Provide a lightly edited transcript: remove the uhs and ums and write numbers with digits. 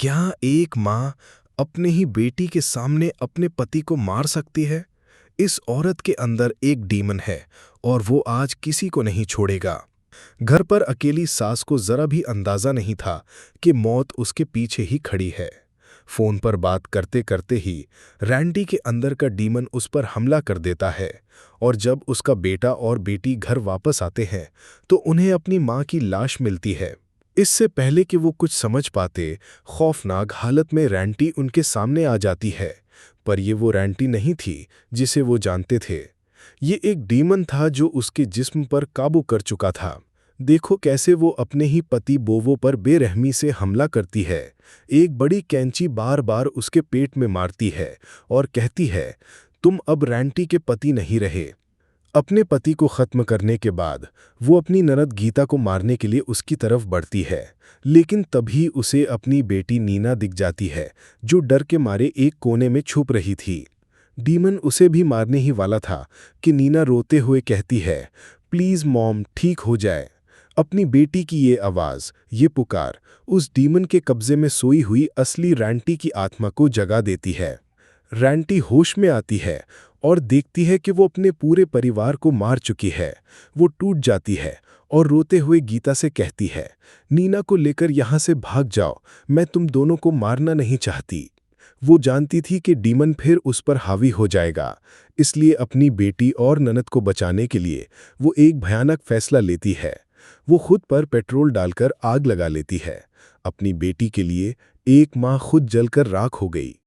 क्या एक माँ अपने ही बेटी के सामने अपने पति को मार सकती है? इस औरत के अंदर एक डीमन है और वो आज किसी को नहीं छोड़ेगा। घर पर अकेली सास को जरा भी अंदाजा नहीं था कि मौत उसके पीछे ही खड़ी है। फोन पर बात करते करते ही रैंडी के अंदर का डीमन उस पर हमला कर देता है और जब उसका बेटा और बेटी घर वापस आते हैं तो उन्हें अपनी माँ की लाश मिलती है। इससे पहले कि वो कुछ समझ पाते, खौफनाक हालत में रैंटी उनके सामने आ जाती है। पर ये वो रैंटी नहीं थी जिसे वो जानते थे। ये एक डीमन था जो उसके जिस्म पर काबू कर चुका था। देखो कैसे वो अपने ही पति बोवो पर बेरहमी से हमला करती है। एक बड़ी कैंची बार बार उसके पेट में मारती है और कहती है, तुम अब रैंटी के पति नहीं रहे। अपने पति को खत्म करने के बाद वो अपनी ननद गीता को मारने के लिए उसकी तरफ बढ़ती है, लेकिन तभी उसे अपनी बेटी नीना दिख जाती है जो डर के मारे एक कोने में छुप रही थी। डीमन उसे भी मारने ही वाला था कि नीना रोते हुए कहती है, प्लीज मॉम, ठीक हो जाए। अपनी बेटी की ये आवाज़, ये पुकार उस डीमन के कब्जे में सोई हुई असली रैंटी की आत्मा को जगा देती है। रैंटी होश में आती है और देखती है कि वो अपने पूरे परिवार को मार चुकी है। वो टूट जाती है और रोते हुए गीता से कहती है, नीना को लेकर यहाँ से भाग जाओ, मैं तुम दोनों को मारना नहीं चाहती। वो जानती थी कि डीमन फिर उस पर हावी हो जाएगा, इसलिए अपनी बेटी और ननद को बचाने के लिए वो एक भयानक फैसला लेती है। वो खुद पर पेट्रोल डालकर आग लगा लेती है। अपनी बेटी के लिए एक माँ खुद जलकर राख हो गई।